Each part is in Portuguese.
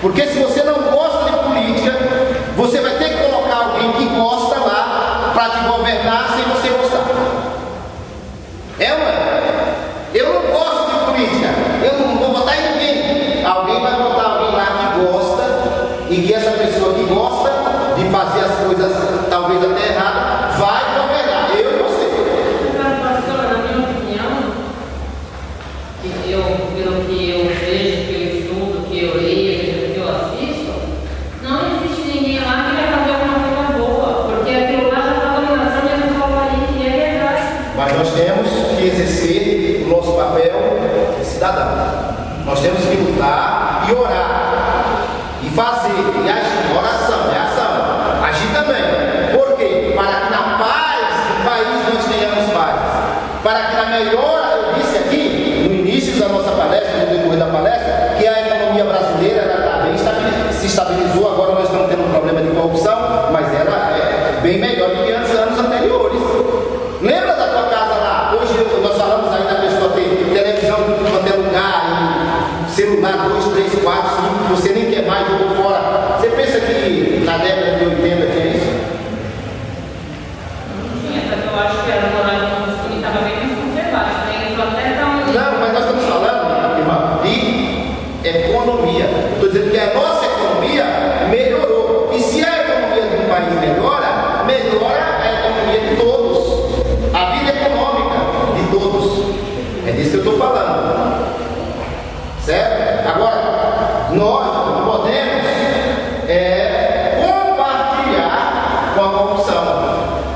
Porque se você não gosta de política, você vai ter que colocar alguém que gosta lá para te governar sem você gostar. É uma. Eu não gosto de política, eu não vou votar em ninguém. Alguém vai votar alguém lá que gosta, e que essa pessoa que gosta de fazer as coisas talvez até erradas, vai governar. Eu e você. Pastor, na minha opinião, pelo que eu vejo, que eu estudo, que eu leio, que eu assisto, não existe ninguém lá que vai fazer alguma coisa boa, porque aquilo lá já está dominação e não fala ali que é verdade. Mas nós temos que exercer o nosso papel de cidadão. Nós temos que lutar e orar, e fazer, e agir. Oração, é ação. Agir também. Por quê? Para que na paz do país nós tenhamos paz. Para que na melhora, eu disse aqui, no início da nossa palestra, no decorrer da palestra, que a economia brasileira está bem se estabilizou. Agora nós estamos tendo um problema de corrupção, mas ela é bem melhor do que antes, anos anteriores. Lembra da tua casa lá? Hoje nós falamos aí da pessoa ter televisão em qualquer lugar, celular 2, 3, 4, 5, você nem quer mais, jogou fora. Você pensa que na década de 80 tinha isso? Não tinha, só que eu acho que era morar no costume estava bem mais conservado. Não, mas nós estamos falando, irmão, de economia. Estou dizendo que a nossa economia melhorou. E se a economia de um país melhora, melhora a economia de todos. A vida econômica de todos. É disso que eu estou falando. Certo? Agora, nós não podemos compartilhar com a corrupção.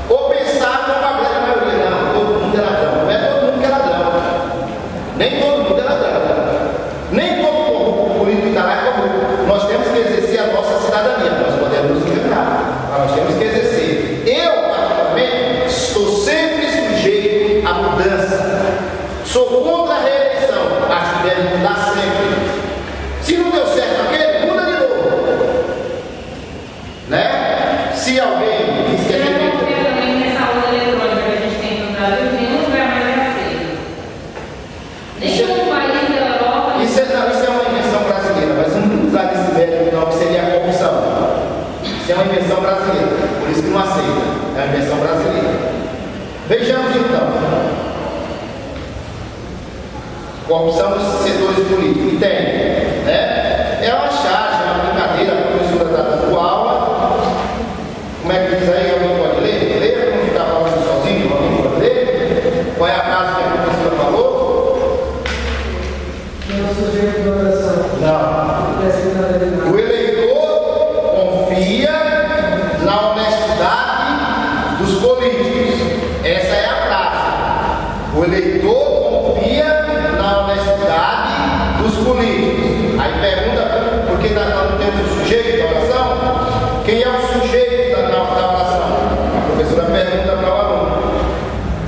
Ou pensar como a grande maioria. Não, todo mundo é ladrão. Não é todo mundo que é ladrão. Nem todo mundo é ladrão. Nem todo político que está lá é corrupto. Nós temos que exercer a nossa cidadania. Nós podemos nos enganar, mas nós temos que exercer. Eu, particularmente, estou sempre sujeito à mudança. Sou contra a reeleição. Acho que deve mudar sempre. Se não deu certo aquele, muda de novo. Né? Se alguém diz que a gente... também nessa onda eletrônica que a gente tem no Brasil, nenhum lugar mais é aceito. Nenhum país da Europa... Isso é uma invenção brasileira, mas vamos usar esse método não, que seria a corrupção. Isso é uma invenção brasileira, por isso que não aceita. É uma invenção brasileira. Vejamos então. Corrupção nos setores políticos. E tem, né? É uma charge, é uma brincadeira, a professora está dando aula. Como é que diz aí? Alguém pode ler? Lê, não ficar falando sozinho, alguém pode ler? Qual é a frase que a professora falou? Não sujeito de oração. Não. O eleitor confia na honestidade dos políticos. Essa é a frase. O eleitor confia na honestidade dos políticos. Aí pergunta, porque nós não temos o sujeito da oração? Quem é o sujeito da oração? A professora pergunta para o aluno.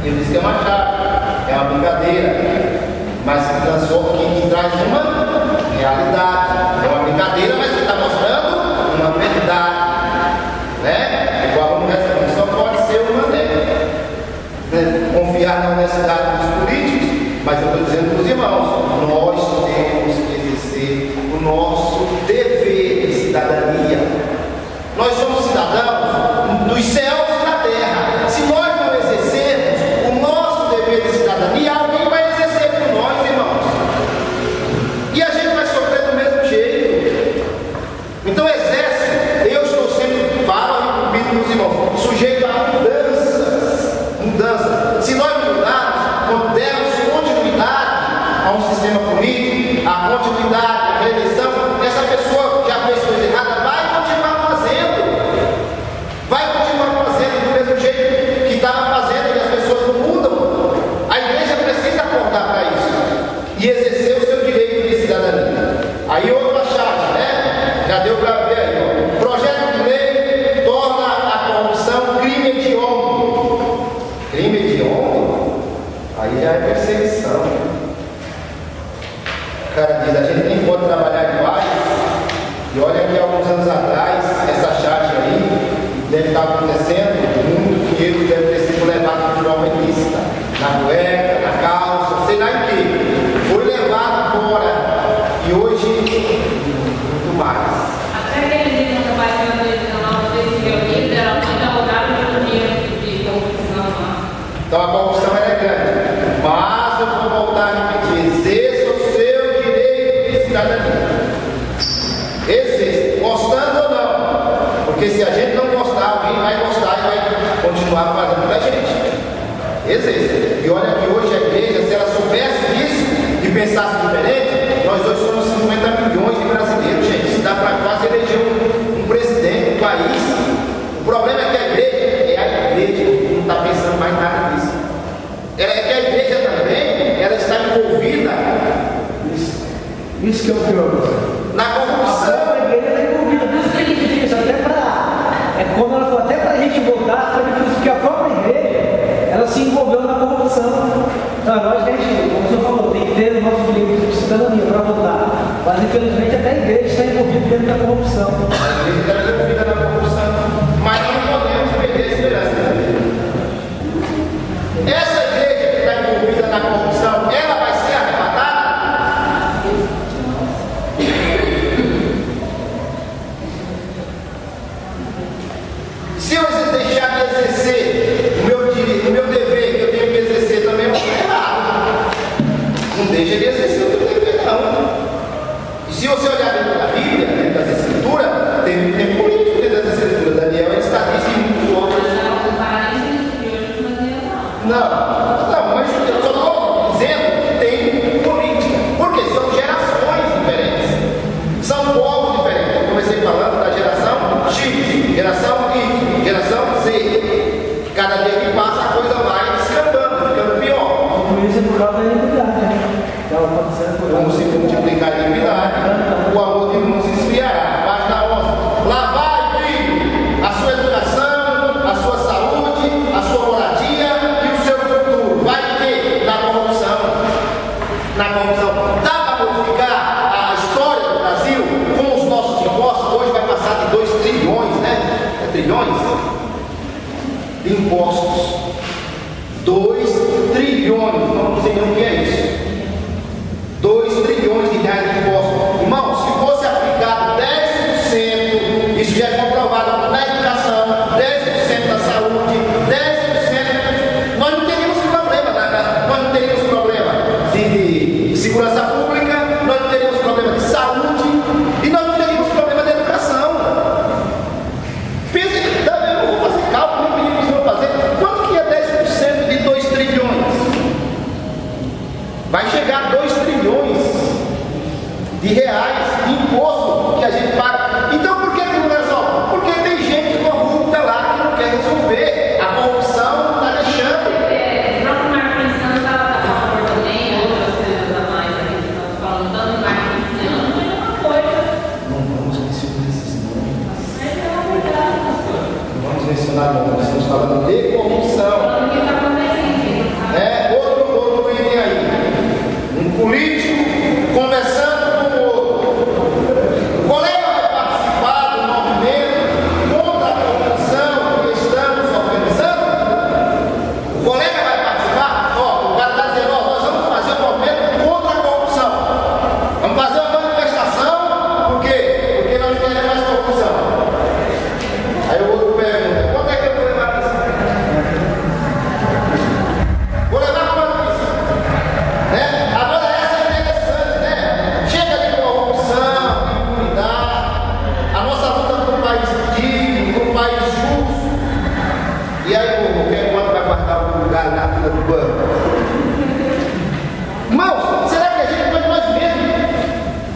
Ele diz que é uma chave, é uma brincadeira, mas que transforma, que traz uma realidade. É uma brincadeira, mas que está mostrando uma verdade. Né? O aluno responde, só pode ser uma delas. Confiar na honestidade dos políticos, mas eu estou dizendo para os irmãos, nós temos que exercer o nosso dever de cidadania. Nós somos cidadãos dos céus e da terra. Se nós não exercermos o nosso dever de cidadania, alguém vai exercer por nós, irmãos. E a gente vai sofrer do mesmo jeito. Então exerce. Eu estou sempre, falo e repito para os irmãos, sujeito a mudanças. Se nós mudarmos, dermos continuidade a um sistema político, a continuidade, a reeleição, essa pessoa que já fez coisa errada vai continuar fazendo do mesmo jeito que estava fazendo, e as pessoas não mudam. A igreja precisa acordar para isso e exercer o seu direito de cidadania. Aí outra chave, né? Já deu para ver aí, ó. Projeto de lei torna a corrupção crime hediondo. Crime hediondo? Aí já é perseguição. O cara diz, a gente nem pode trabalhar demais. E olha que alguns anos atrás, essa charge aí deve estar acontecendo, muito dinheiro deve ter sido levado de forma ilícita, na cueca, na calça, sei lá em que. Foi levado embora. E hoje, muito mais. Então a corrupção ela é grande. Mas eu vou voltar a repetir: exerça o seu direito de cidadania. Exerça, gostando ou não. Porque se a gente não gostar, alguém vai gostar e vai continuar fazendo pra gente. Exerça. E olha que hoje a igreja, se ela soubesse disso e pensasse diferente, nós dois somos 50 milhões de brasileiros, gente. Isso dá para quase eleger um presidente, um país. O problema é que a igreja não está pensando mais nada nisso. É que a igreja também, ela está envolvida. Isso que é o pior. Na corrupção. A igreja está envolvida. Por isso que a gente diz, até para. É como ela falou, até para a gente voltar, porque a própria igreja, ela se envolveu na corrupção. Então, nós, a gente, como o senhor falou, tem que ter o nosso direito de cidadania para votar. Mas, infelizmente, até a igreja está envolvida dentro da corrupção. A igreja está envolvida na corrupção. Mas não podemos perder a esperança. Essa igreja que está envolvida na corrupção, ela vai ser arrebatada? Se eu deixar de exercer o meu direito, o meu dever, que eu tenho que exercer também, eu vou errado. Não deixa de exercer o teu dever, não. E se você olhar dentro da Bíblia, dentro das Escrituras, tem político dentro das Escrituras. Daniel é estadista e muitos outros. Não, mas eu só estou dizendo que tem política. Porque são gerações diferentes. São povos diferentes. Eu comecei falando da geração X, geração Y, geração Z. Cada dia que passa a coisa vai descambando, ficando pior. Tudo isso é por causa da iniquidade, né? Como se multiplicar a iniquidade, o amor de muitos se esfriará. Página 11. Lavai, filho, a sua educação, a sua saúde, a sua moradia e o seu futuro. Vai ter na corrupção. Na corrupção. Dá para modificar a história do Brasil com os nossos impostos? Hoje vai passar de 2 trilhões, né? É trilhões? De impostos. 2 trilhões. Não sei nem o que é isso. 2 trilhões de reais de impostos. Irmão, se fosse aplicado 10%, isso já é comprovado na educação, 10% da saúde, 10%, nós não teríamos problema, nós não teríamos problema de segurança pública, nós não teríamos problema de saúde e nós não teríamos problema de educação. Pense, eu não vou fazer cálculo, nem pedir para fazer. Quanto que é 10% de 2 trilhões? Vai chegar a 2 trilhões de reais de imposto que a gente paga. Então por que não resolve? Porque tem gente corrupta lá que não quer resolver. A corrupção está deixando. O próprio Marcos Santos estava falando também, outras coisas a mais aqui que estamos falando, tanto em Marcos Santos, mas é uma coisa. Não vamos mencionar esses nomes. Mas é uma verdade, pastor. Não vamos mencionar nomes. Estamos falando de corrupção. Falando o que está acontecendo, sabe? Outro item aí. Um político conversando com o outro. O colega vai participar do movimento contra a corrupção que estamos organizando? O colega vai participar? O cara está dizendo, nós vamos fazer um movimento contra a corrupção. Vamos fazer uma manifestação, por quê? Porque nós queremos mais corrupção. Aí o outro pergunta, quanto é que eu vou levar isso? Vou levar quanto isso? Né? Agora essa é interessante, né? Chega de corrupção, de impunidade, a nossa luta por um país digno, por um país justo. E aí quanto vai guardar o lugar na fila do banco? Irmãos, será que a gente, nós mesmos,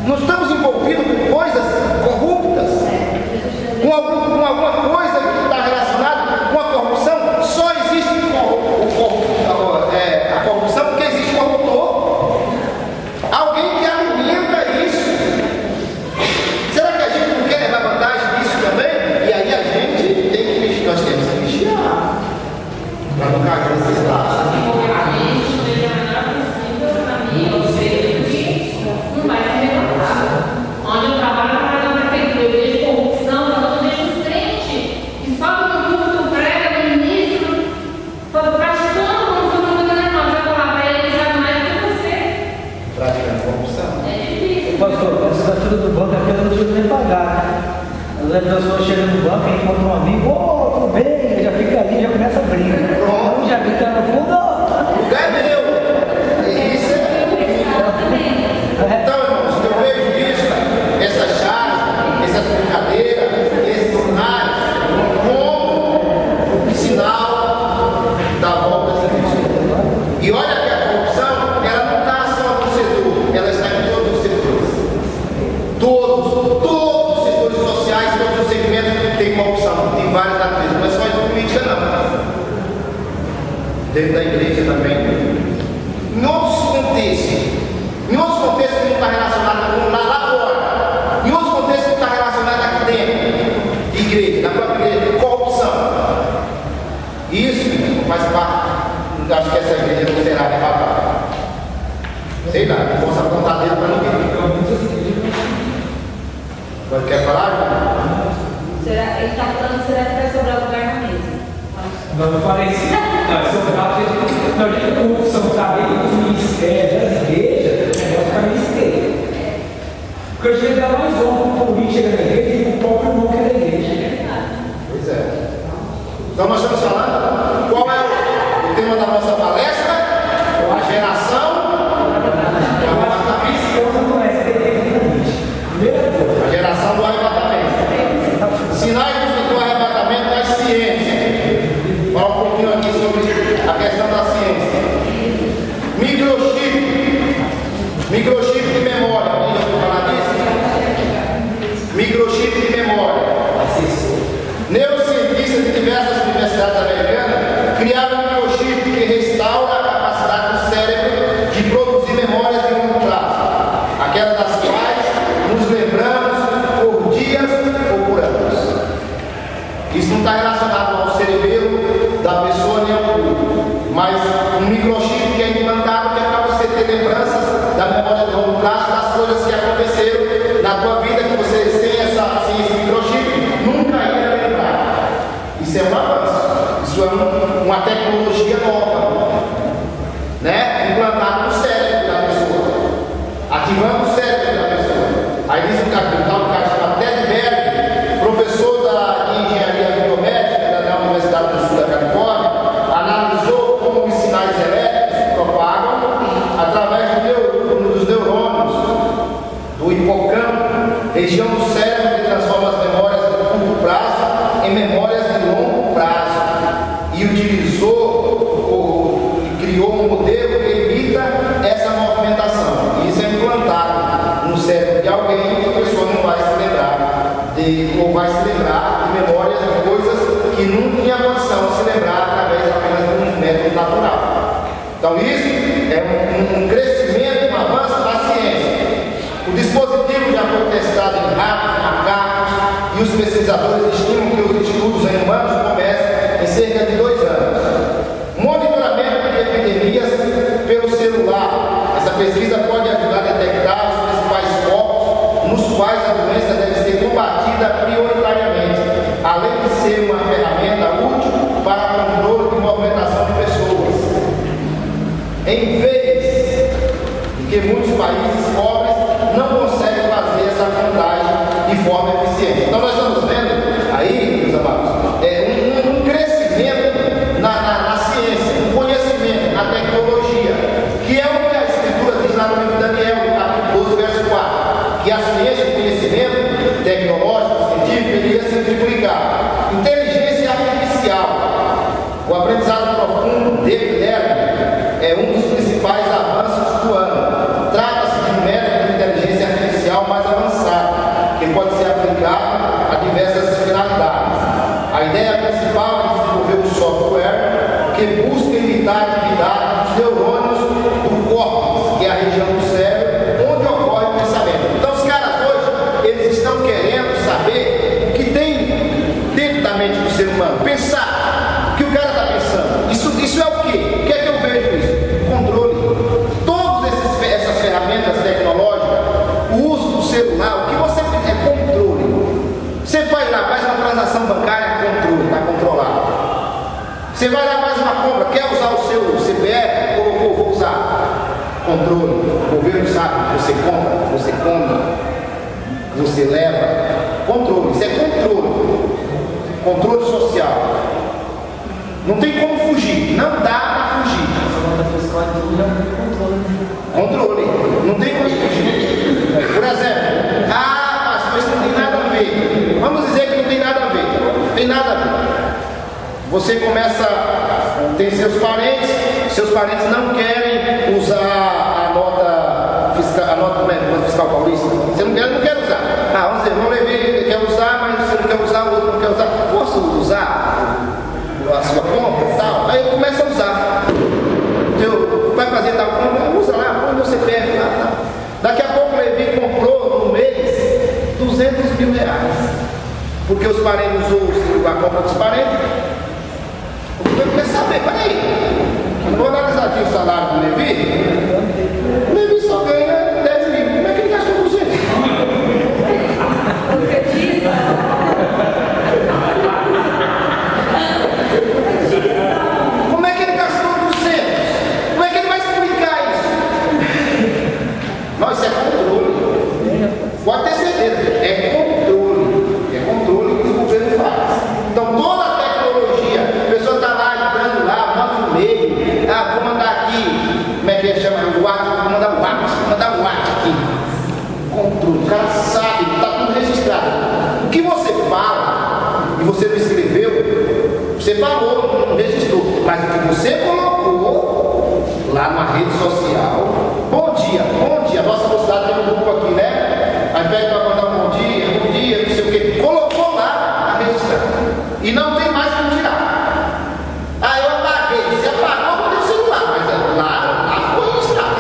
não estamos envolvidos com coisas corruptas? Com alguma coisa que está relacionada com a corrupção? Só existe a corrupção porque existe corruptor. Alguém que alimenta isso. Será que a gente não quer levar vantagem disso também? E aí a gente tem que mexer, nós temos que vigiar para não cair nesses lados. Onde eu trabalho na prefeitura, eu vejo corrupção, eu vejo crente que sobe no culto, prega no ministro, praticando como se não vai falar para ele, sabe mais do que você. Praticando corrupção. É difícil. Pastor, essa fila do banco aqui eu não preciso nem pagar. Às vezes a pessoa chega no banco e encontra um amigo, tudo bem, já fica ali, já começa a briga. Então já fica no fundo E olha que a corrupção, ela não está só no setor, ela está em todos os setores. Todos os setores sociais, todos os segmentos têm corrupção, tem várias naturezas, não é só em política não. Dentro da igreja também. Em outros contextos que não está relacionado com lá fora, em outros contextos que não está relacionado aqui dentro, de igreja, na própria igreja, corrupção. Isso faz parte. Acho que essa igreja não será arrebatada. Sei lá, não posso apontar dedo para ninguém. Quer falar? Ele está falando, será que vai sobrar lugar na mesa? Não, eu falei assim. Não, a corrupção está dentro dos ministérios, das igrejas, o negócio para ministério. Porque hoje ele dá mais honra para o político chega na igreja e o próprio irmão que é da igreja. Pois é. Então nós estamos falando qual é o tema da nossa palestra? A geração do arrebatamento. A geração do arrebatamento. Sinais do arrebatamento das ciências. Falar um pouquinho aqui sobre a questão da ciência. Microchip de memória. Alguém já ouviu falar disso? Microchip de memória. Neurocientistas de diversas universidades americanas criaram um microchip que restaura a capacidade do cérebro de produzir memórias de longo prazo, aquelas das quais nos lembramos por dias ou por anos. Isso não está relacionado ao cerebelo da pessoa nem ao corpo, mas um microchip que é implantado que é para você ter lembranças da memória de longo prazo das coisas que aconteceram na tua vida, que você sem esse microchip nunca ia lembrar. Isso é um avanço, isso é uma tecnologia nova, né? Implantada no cérebro da pessoa, ativando o cérebro da pessoa. Aí diz o cara chamado Ted Berg, professor de engenharia biomédica da Universidade do Sul da Califórnia, analisou como os sinais elétricos se propagam através dos neurônios do hipocampo, região do cérebro que transforma as memórias de curto prazo em memórias de longo prazo, e criou um modelo que imita essa movimentação. E isso é implantado no cérebro de alguém e a pessoa não vai se lembrar ou vai se lembrar de memórias de coisas que não tinha condição de se lembrar através apenas de um método natural. Então isso é um crescimento, um avanço da ciência. O dispositivo já foi testado em ratos, macacos, e os pesquisadores estimam que os estudos em humanos começam em cerca de 2 anos. Monitoramento de epidemias pelo celular. Essa pesquisa pode ajudar a detectar os principais focos nos quais a doença deve ser combatida prioritariamente, além de ser uma ferramenta útil para o controle de movimentação de pessoas. Em vez de que muitos países pobres não conseguem fazer essa contagem de forma eficiente. Então nós estamos vendo aí, meus amados, um crescimento na ciência, no conhecimento, na tecnologia, que é o que a Escritura diz lá no livro de Daniel, no capítulo 12, verso 4, que a ciência, o conhecimento tecnológico, científico, ele ia se multiplicar. Inteligência artificial, o aprendizado profundo dela é um dos principais avanços do ano. Trata-se de um método de inteligência artificial mais avançado, que pode ser aplicado a diversas finalidades. A ideia principal é desenvolver um software que busca imitar a atividade dos neurônios do córtex, que é a região do cérebro onde ocorre o pensamento. Então os caras hoje, eles estão querendo saber o que tem dentro da mente do ser humano, pensar o que o cara está pensando. Isso é o quê? O que é que eu vejo isso? Controle. Todas essas ferramentas tecnológicas, o uso do celular, o que você é controle. Você vai lá, faz uma transação bancária, controle, está controlado. Você vai lá, faz uma compra, quer usar o seu CPF, colocou, vou usar. Controle. O governo sabe que você compra, você come, você leva. Controle, isso é controle. Controle social. Não tem como fugir, não dá para fugir. Controle, não tem como fugir. Por exemplo, pastor, isso não tem nada a ver. Vamos dizer que não tem nada a ver. Não tem nada a ver. Você começa, tem seus parentes, seus parentes não querem usar a nota fiscal paulista. Você não quer usar. Ah, vamos dizer, irmão Levi quer usar, mas você não quer usar, o outro não quer usar. Posso usar a sua compra e tal? Aí eu começo a usar. Vai fazer tal compra, usa lá, põe meu CPF lá, tá. Daqui a pouco o Levi comprou no mês 200 mil reais. Porque os parentes usam a compra dos parentes. Eu quero saber, peraí. Vou analisar aqui o salário do Levi. O Levi só ganha 10 mil. Como é que ele gastou 200? Como é que ele gastou 200? Como é que ele vai explicar isso? Não, isso é controle. Pode ter certeza. É controle que o governo faz. Então toda a tecnologia, a pessoa está lá, entrando lá, manda um e-mail. Ah, vou mandar aqui, como é que chama? O WhatsApp, vou mandar o WhatsApp aqui. Controle, o cara sabe, está tudo registrado. O que você fala e você não escreveu, você falou, não registrou, mas o que você colocou lá na rede social. Bom dia, a nossa mocidade tem um grupo aqui, né? Ao invés de mandar um bom dia, não sei o que, colocou lá a registrar. E não tem mais como tirar. Ah, eu apaguei. Você apagou no celular, mas lá foi registrado.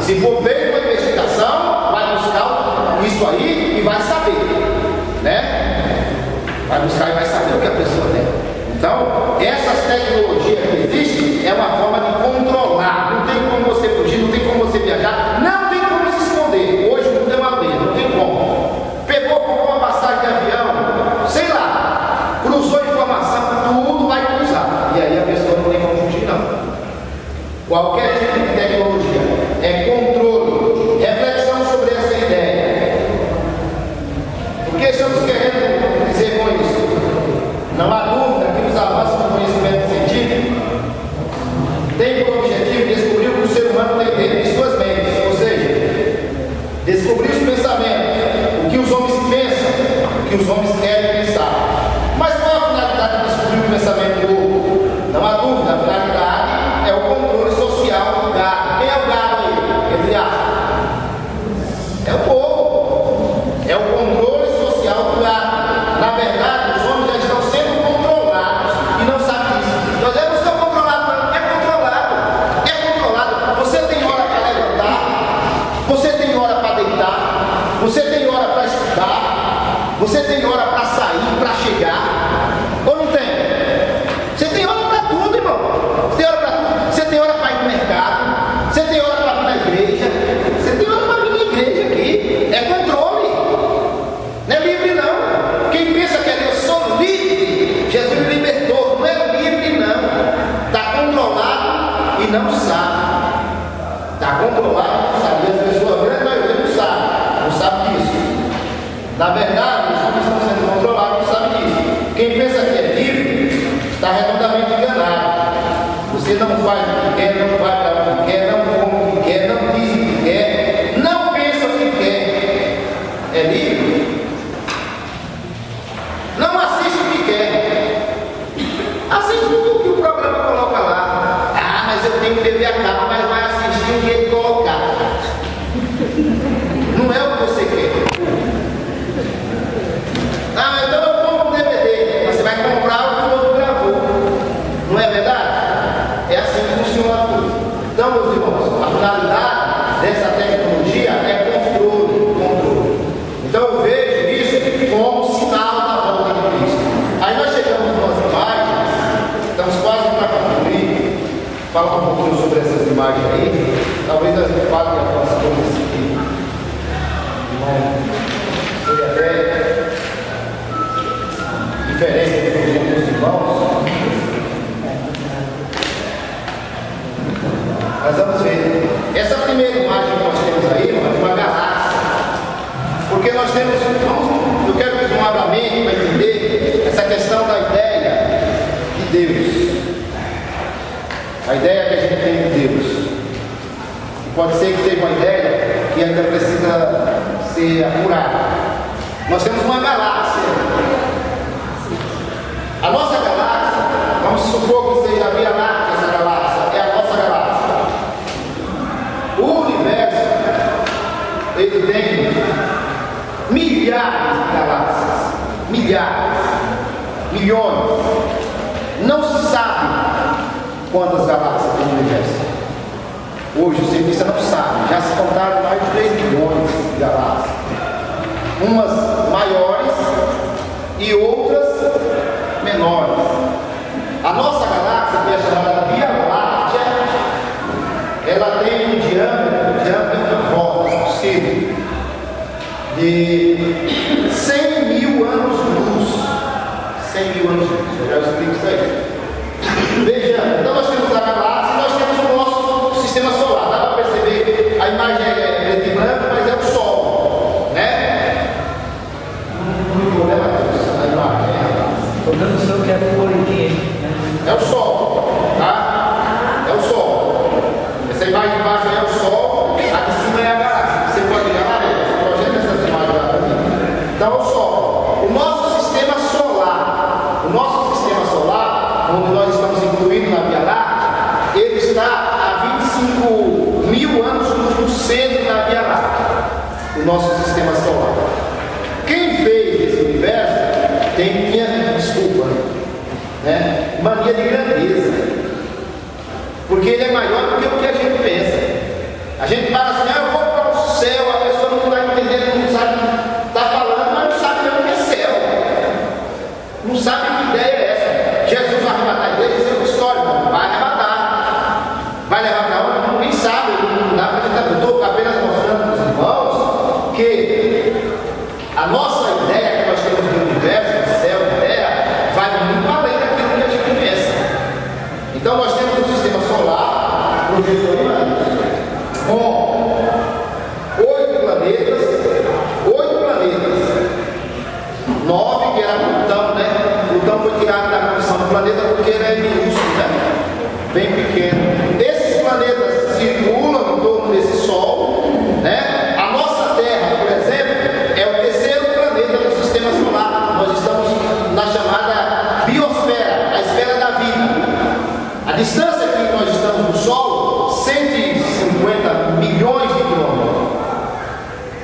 Se for feita uma investigação, vai buscar isso aí e vai saber, né? Vai buscar e vai saber o que a pessoa tem. Então, essas tecnologias que existem é uma forma de controlar. Não tem como você fugir, não tem como você viajar, não tem como se esconder. Hoje não tem uma lei, não tem como. Comprou uma passagem de avião, sei lá, cruzou informação, tudo vai cruzar. E aí a pessoa não tem como fugir, não. Qualquer tipo de tecnologia é controle, reflexão sobre essa ideia. O que estamos querendo dizer com isso? Não há dúvida que os avanços do conhecimento científico têm por objetivo descobrir o que o ser humano tem dentro de suas mentes, ou seja, descobrir os pensamentos, o que os homens pensam, o que os homens querem pensar. Mas qual é a finalidade de descobrir o pensamento do outro? Não há dúvida, a finalidade é o controle social do gado. Quem é o gado aí? Entre aspas. É o povo. É o controle social do gado. Na verdade, os homens já estão sendo controlados e não sabem disso. Nós não estamos controlados, não. É controlado. Você tem hora para levantar, você tem hora para deitar, você tem hora para estudar, você tem hora para sair, para chegar. Ou não tem? Você tem hora para tudo, irmão. Você tem hora para tudo. Você tem hora para ir no mercado, você tem hora para vir na igreja, você tem hora para vir na igreja aqui. É controle. Não é livre, não. Quem pensa que eu sou livre, Jesus me libertou. Não é livre, não. Está controlado e não sabe. Está controlado e não sabe. E as pessoas, a grande maioria não sabe disso. Na verdade, os homens estão sendo controlados e não sabem disso. Quem pensa que é livre, está redondamente enganado. Você não faz o que quer, não vai para o que quer, não come o que quer, não diz o que quer, não pensa o que quer. É livre? Não assiste o que quer. Assiste o que o programa coloca lá. Ah, mas eu tenho TV a cabo, mas vai assistir o que ele colocar. Não é o que você quer. Ah, então eu compro um DVD. Mas você vai comprar o que o outro gravou. Não é verdade? É assim que funciona tudo. Então, meus irmãos, a finalidade dessa tecnologia é controle. Então eu vejo isso como sinal da volta de Cristo. Aí nós chegamos nas imagens, estamos quase para concluir, falar um pouquinho sobre essas imagens aí. Talvez nós não falem algumas coisas aqui. Foi até diferente dos irmãos. Nós vamos ver. Essa primeira imagem que nós temos aí, é uma galáxia. Porque nós temos, eu quero que um abra a mente para entender essa questão da ideia de Deus. A ideia que a gente tem de Deus. Pode ser que seja uma ideia que ainda precisa ser apurada. Nós temos uma galáxia. A nossa galáxia, vamos supor que seja a Via Láctea, essa galáxia, é a nossa galáxia. milhares de galáxias, milhares, milhões. Não se sabe quantas galáxias tem no universo. Hoje o cientista não sabe, já se contaram mais de 3 milhões de galáxias. Umas maiores e outras menores. A nossa galáxia, que é chamada Via Láctea, ela tem um diâmetro roda, círculo, de 100 mil anos-luz. 100 mil anos-luz, eu já explico isso aí. Veja, então nós temos a galáxia e nós temos o nosso sistema solar. Dá para perceber, a imagem é preto e branco, mas é o Sol, né? Não tem problema a imagem, Estou dando o seu que é coloridinho, né? é o Sol, tá? É o Sol. Essa imagem de baixo é o Sol, a de cima é a galáxia. Você pode ligar lá, projeta essas imagens lá para mim. Então é o Sol. O nosso sistema solar, onde nós estamos incluídos na Via Láctea, ele está a 25 mil anos no centro da Via Láctea, o nosso sistema solar. Quem fez esse universo tinha desculpa, né? Mania de grandeza, porque ele é maior do que o que a gente pensa. A gente fala assim, eu vou para o céu, a pessoa não está entendendo, não sabe o que está falando, mas não sabe nem o que é céu, não sabe que ideia é essa. Jesus vai arrebatar a igreja, isso é uma história, não vai arrebatar. Vai levar para onde? Ninguém sabe, não dá para acreditar. Eu estou apenas mostrando para os irmãos que a nossa ideia que nós temos do universo, do céu, da terra, vai muito além daquilo que a gente pensa. Então nós temos um sistema solar, com 8 planetas, 9 que era Plutão, né? Plutão foi tirado da condição do planeta porque ele é minúsculo, né? Bem pequeno. Esses planetas circulam em torno desse Sol, né? A nossa Terra, por exemplo, é o terceiro planeta do sistema solar. Nós estamos na chamada biosfera, a esfera da vida. A distância que nós estamos do Sol, 150 milhões de quilômetros.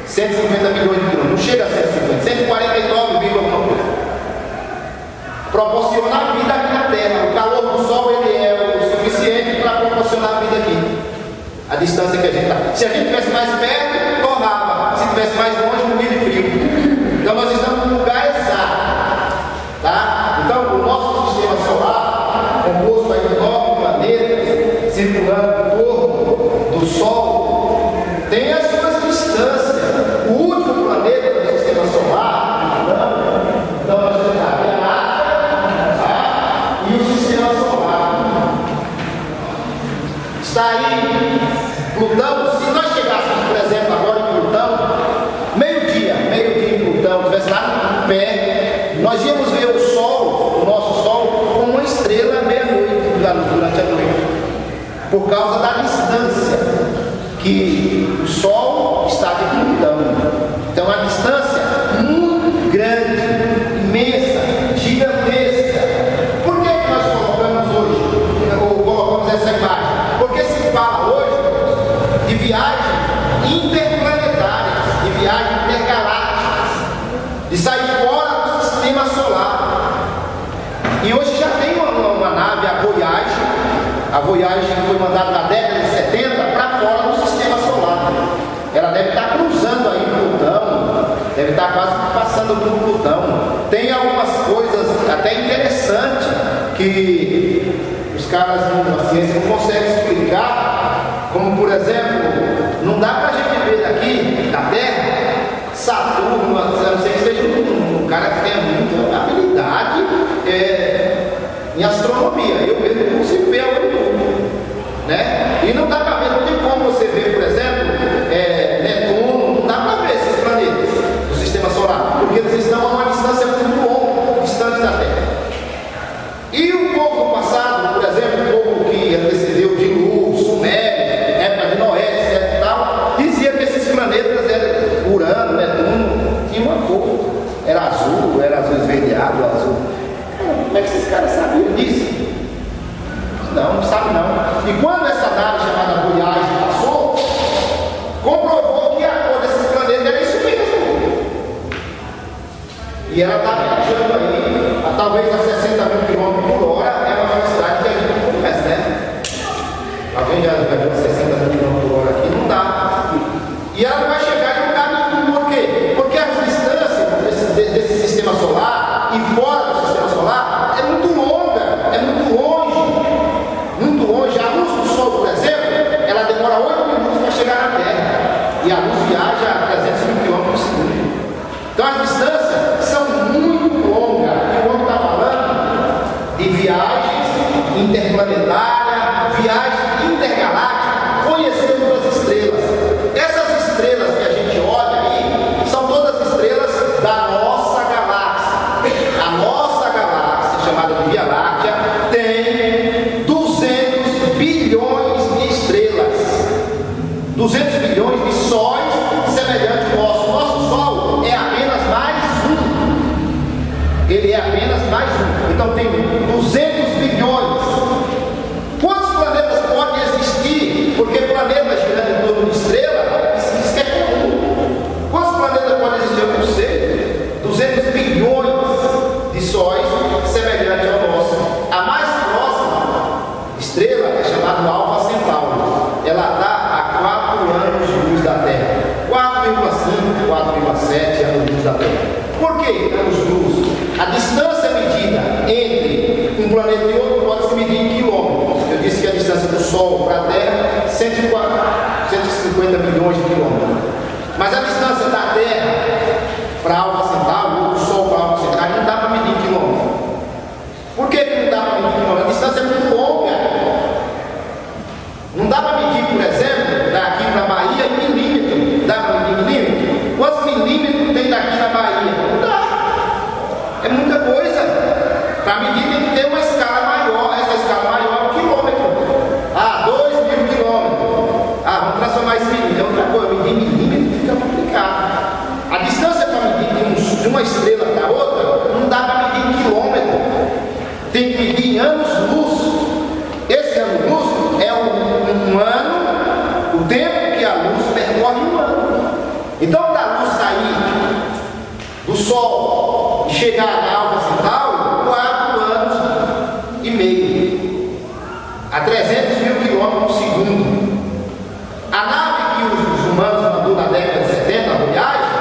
150 milhões de quilômetros, não chega a 150, 149, alguma coisa. Proporciona a vida aqui na Terra. O calor do Sol ele é o suficiente para proporcionar a vida aqui. A distância que a gente está. Se a gente estivesse mais perto, torrava. Se estivesse mais longe, morria de frio. Então nós estamos no lugar exato. Tá? Então o nosso sistema solar, composto aí de 9 planetas, circulando em torno do Sol, tem as suas distâncias. O último planeta do sistema solar, então nós temos a Via Láctea e o sistema solar. Está aí Plutão. Se nós chegássemos, por exemplo, agora em Plutão, meio-dia em Plutão, estivesse lá no pé, nós íamos ver o Sol, o nosso Sol, como uma estrela meia-noite durante a noite, por causa da distância que o Sol está de Plutão. Então a distância muito grande, imensa, gigantesca. Por que nós colocamos hoje, ou colocamos essa imagem? Porque se fala hoje de viagens interplanetárias, de viagens intergalácticas, de sair fora do sistema solar. E hoje já tem uma nave, a Voyager. A Voyager foi mandada na década de 70 para fora do sistema solar. Ela deve estar cruzando aí Plutão, deve estar quase passando por Plutão. Tem algumas coisas até interessantes que os caras da ciência não conseguem explicar, como por exemplo, não dá para a gente ver daqui da Terra Saturno, a não ser que seja um cara que tenha muita habilidade em astronomia. Eu mesmo não consigo ver a olho nu, né? E não dá para ver, não tem como você ver, por exemplo, Netuno, não dá para ver esses planetas do sistema solar, porque eles estão a uma distância muito longa, distante da Terra. E o povo passado, por exemplo, o povo que antecedeu de Luz, Sumério, época de Noé, etc. e tal, dizia que esses planetas eram Urano, Netuno, tinha uma cor, era azul esverdeado, azul. Como é que esses caras sabiam disso? Não sabe não. E quando essa nave chamada Voyager passou, comprovou que a cor desses planetas era isso mesmo. E ela está viajando aí, talvez a 60 mil quilômetros por hora, é uma velocidade que a gente não conhece, né? Alguém já viajou 60 mil quilômetros por hora aqui? Não dá. E ela não vai chegar em lugar nenhum. Por quê? Porque a distância desse sistema solar e fora do sistema solar é muito longa, é muito longe. Muito longe. A luz do Sol, por exemplo, ela demora 8 minutos para chegar na Terra. E a luz viaja a 300 mil quilômetros por segundo. Então as distâncias são muito longas. E quando está falando de viagens interplanetárias, viagens intergalácticas, conhecendo as estrelas. Essas estrelas que a gente olha aí são todas estrelas da nossa galáxia. A nossa galáxia, chamada de Via Láctea, tem 200 bilhões de estrelas, 200 bilhões de sóis semelhantes ao nosso. Nosso Sol é apenas mais um. Ele é apenas mais um. Então tem 200 bilhões. Quantos planetas podem existir? Porque planeta girando em torno de estrela, isso é comum. Quantos planetas podem existir? Eu não sei. 200 bilhões de sóis semelhantes ao nosso. A mais próxima estrela é chamada Alfa Centauri. Ela está a 4 anos de luz da Terra. 4,5, 4,7 anos-luz da Terra. Por que anos-luz? A distância medida entre um planeta e outro pode se medir em quilômetros. Eu disse que a distância do Sol para a Terra é 150 milhões de quilômetros. Mas a distância da Terra para a Alfa Centauri, ou do Sol para a Alfa Centauri, não dá para medir em quilômetros. Por que não dá para medir em quilômetros? A distância é muito longa. Não dá para medir, por exemplo, daqui para a Bahia em milímetro. Dá para medir em milímetro? Quantos milímetros tem daqui na Bahia? Não dá. É muita coisa. Para medir tem que ter uma escala maior. Essa escala maior é um quilômetro. 2.000 quilômetros. Vamos transformar isso em milímetro. É outra coisa. Medir em milímetro fica complicado. A distância para medir de uma estrela para outra não dá para medir em quilômetro. Tem que medir em anos-luz. Esse ano-luz é um ano, o tempo que a luz percorre um ano. Então, para a luz sair do Sol e chegar na Alfa Centauri, 4 anos e meio, a 300 mil quilômetros por segundo. A nave que os humanos mandou na década de 70, a Voyager,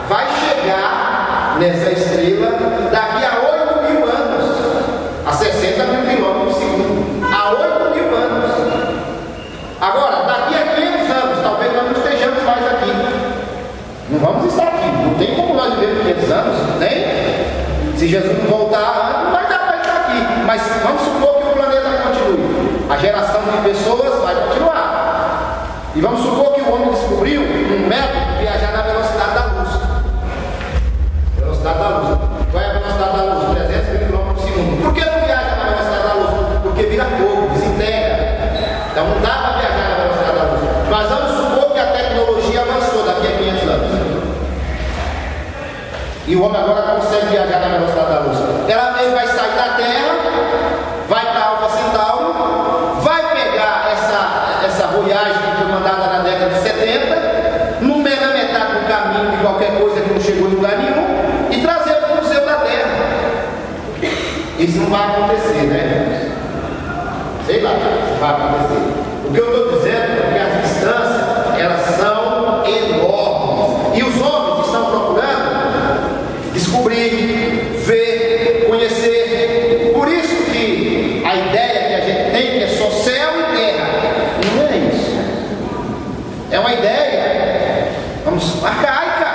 vai chegar nessa estrela daqui a 8 mil anos, a 60 mil quilômetros por segundo. A 8 mil anos. Agora, daqui a 500 anos, talvez nós não estejamos mais aqui. Não vamos estar aqui. Não tem como nós vivermos 500 anos, nem. Se Jesus não voltar, não vai dar para estar aqui. Mas vamos supor que o planeta continue. A geração de pessoas vai continuar. E vamos supor que o homem descobriu um método de viajar na velocidade da luz. Velocidade da luz. Qual é a velocidade da luz? 300 mil km por segundo. Por que não viaja na velocidade da luz? Porque vira fogo, desintegra. Então não dá para viajar na velocidade da luz. Mas vamos supor que a tecnologia avançou daqui a 500 anos. E o homem agora consegue viajar na velocidade da luz. Ele vai sair da Terra, vai para a Alfa Centauri, vai pegar essa Voyager que foi mandada na década de 70, no meio da metade do caminho de qualquer coisa que não chegou em lugar nenhum, e trazer para o museu da Terra. Isso não vai acontecer, né? Sei lá se vai acontecer. O que eu estou dizendo é que as distâncias, elas são enormes. E os homens estão procurando descobrir, ver, conhecer. Por isso que a ideia que a gente tem que é só céu e terra. Não é isso. É uma ideia, vamos, arcaica.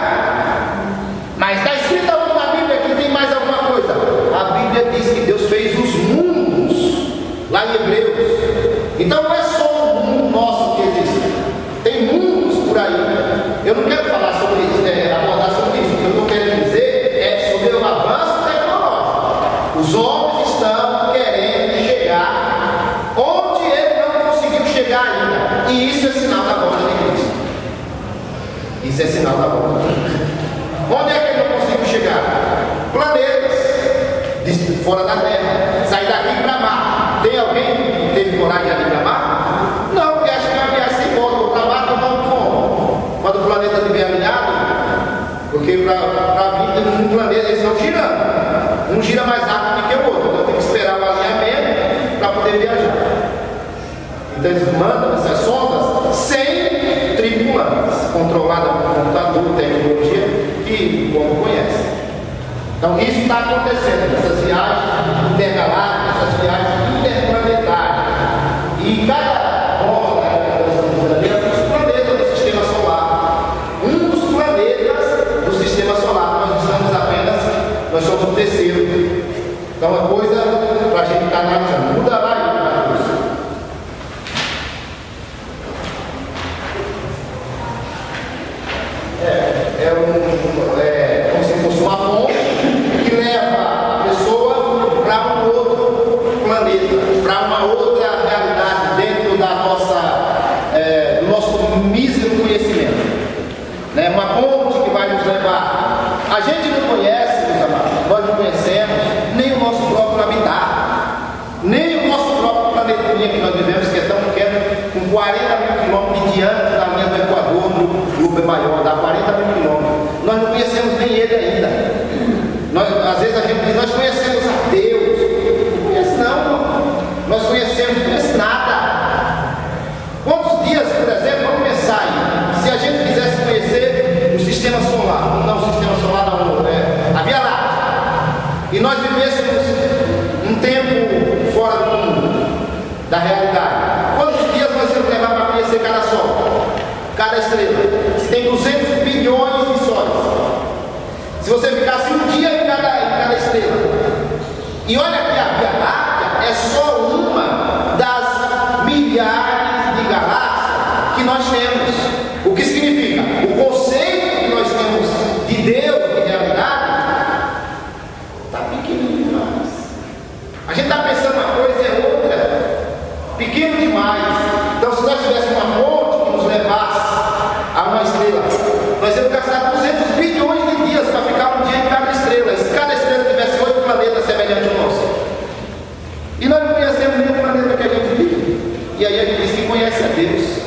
Mas está escrito na Bíblia que tem mais alguma coisa. A Bíblia diz que Deus fez os mundos, lá em Hebreus. Então não é só o mundo nosso que existe. Tem mundos por aí. Eu não quero falar sobre isso, abordar sobre isso. O que eu estou querendo dizer é sobre o avanço tecnológico. Os homens estão querendo chegar onde ele não conseguiu chegar ainda. E isso é sinal da volta de Cristo. Isso é sinal da volta. Onde é que ele não conseguiu chegar? Planetas fora da Terra. Sair daqui para Marte. Tem alguém que teve coragem de ir para Marte? Não, porque acha que é uma viagem sem volta. Para Marte não vamos como? Quando o planeta estiver alinhado, porque para vir planetas eles estão girando. Um gira mais rápido do que o outro. Então tem que esperar o alinhamento para poder viajar. Então eles mandam essas sondas sem tripulantes, controlada por computador, tecnologia que o homem conhece. Então isso está acontecendo, essas viagens intergalácticas, essas viagens interplanetárias. E cada bola é dos planetas do sistema solar. Um dos planetas do sistema solar. Nós somos o terceiro. Então uma coisa para a gente estar analisando. Muda lá e como se fosse uma ponte que leva a pessoa para um outro planeta, para uma outra realidade dentro da do nosso mísero conhecimento. Né? Uma ponte que vai nos levar. A gente não conhece, meus amados, nós não conhecemos nem o nosso próprio habitat, nem o nosso próprio planetinha que nós vivemos, que é tão pequeno, com 40 mil quilômetros de diâmetro da linha do Equador, no globo maior, dá 40 mil quilômetros. Nós não conhecemos nem ele ainda. Às vezes a gente diz, nós conhecemos a Deus. Não conhece não. Nós conhecemos, não conhece nada. Quantos dias, por exemplo, vamos pensar aí, se a gente quisesse conhecer o sistema solar, não o sistema solar não, a Via Láctea, e nós vivêssemos um tempo fora do mundo, da realidade, quantos dias nós íamos levar para conhecer cada sol, cada estrela? Se tem 200 bilhões de sóis, se você ficasse um dia em cada estrela, e olha que a Via Láctea é só uma das milhares de galáxias que nós temos. O que significa? O conceito que nós temos de Deus, de realidade, está pequeno demais. A gente está pensando uma coisa e é outra. Pequeno demais. Então, se nós tivéssemos uma ponte que nos levasse a uma estrela, nós íamos gastar 200 bilhões de dias para ficar um dia em cada estrela. E se cada estrela tivesse 8 planetas semelhantes ao nosso. E nós não conhecemos nenhum planeta que a gente vive. E aí a gente diz que conhece a Deus.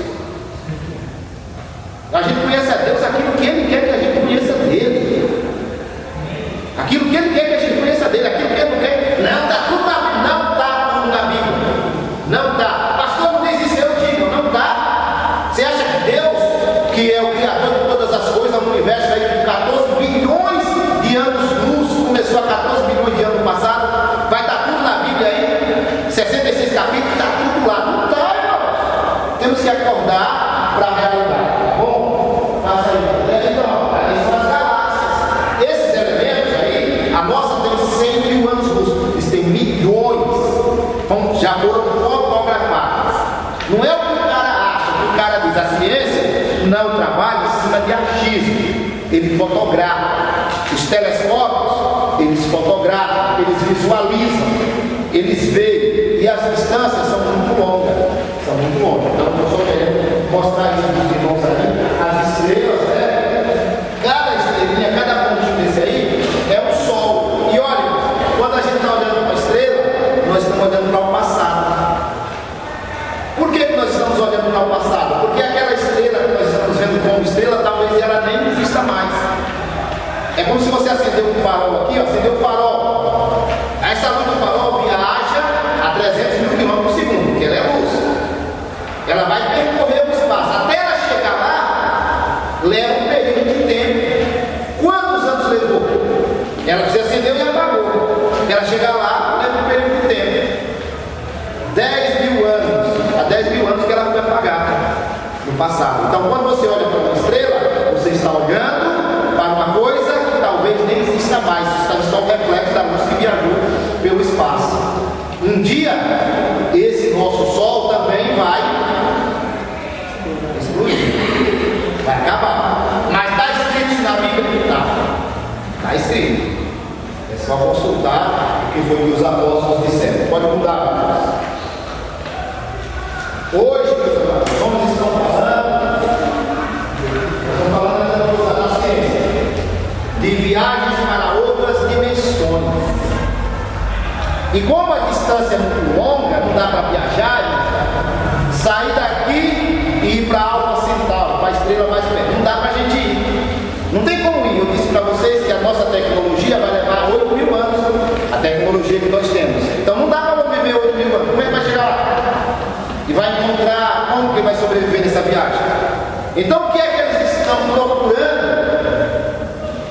A gente conhece a Deus aquilo que Ele quer que a gente conheça dele. Aquilo que Ele quer que a gente conheça dele. Aquilo que Ele não quer. Não está tudo na Bíblia. Não está tudo na Bíblia. Não está. Pastor, não diz isso, eu digo. Não está. Você acha que Deus, que é o Criador de todas as coisas, o universo aí com 14 bilhões de anos-luz, começou há 14 bilhões de anos passado, vai estar tudo na Bíblia aí? 66 capítulos, está tudo lá. Não está, irmão. Temos que acordar para a realidade. Passa aí. Então, aí são as galáxias. Esses elementos aí, a nossa tem 100 mil anos-luz. Eles têm milhões. Já foram fotografados. Não é o que o cara acha, o que o cara diz. A ciência não trabalha em cima de achismo. Ele fotografa. Os telescópios, eles fotografam, eles visualizam, eles veem. E as distâncias são muito longas. São muito longas. Então, eu estou querendo mostrar isso para os irmãos aí. As estrelas, cada estrelinha, cada pontinho desse aí é um sol. E olha, quando a gente está olhando para uma estrela, nós estamos olhando para o passado. Por que nós estamos olhando para o passado? Porque aquela estrela que nós estamos vendo como estrela, talvez ela nem exista mais. É como se você acendeu um farol aqui, acendeu um farol. Essa luz do farol viaja a 300 mil quilômetros por segundo, porque ela é luz. Ela vai percorrer o espaço. Até ela chegar lá, leva um período de tempo. Quantos anos levou? Ela se acendeu e apagou. Ela chega lá, leva um período de tempo. 10 mil anos. Há 10 mil anos que ela foi apagada no passado. Então, quando você olha para uma estrela, você está olhando para uma coisa que talvez nem exista mais. Está só o reflexo da luz que viajou pelo espaço. Um dia, esse nosso Sol também vai explodir. Vai acabar. Mas está escrito isso na Bíblia? Está escrito. É só consultar o que foi que os apóstolos disseram. Pode mudar. Hoje, meus irmãos, como estão falando, estão falando da ciência, de viagens para outras dimensões. E como a distância é muito longa, não dá para viajar, sair daqui e ir para a Alfa Centauri, para a estrela mais perto. Não dá para a gente ir. Não tem como ir. Eu disse para vocês que a nossa tecnologia sobreviver nessa viagem. Então, o que é que eles estão procurando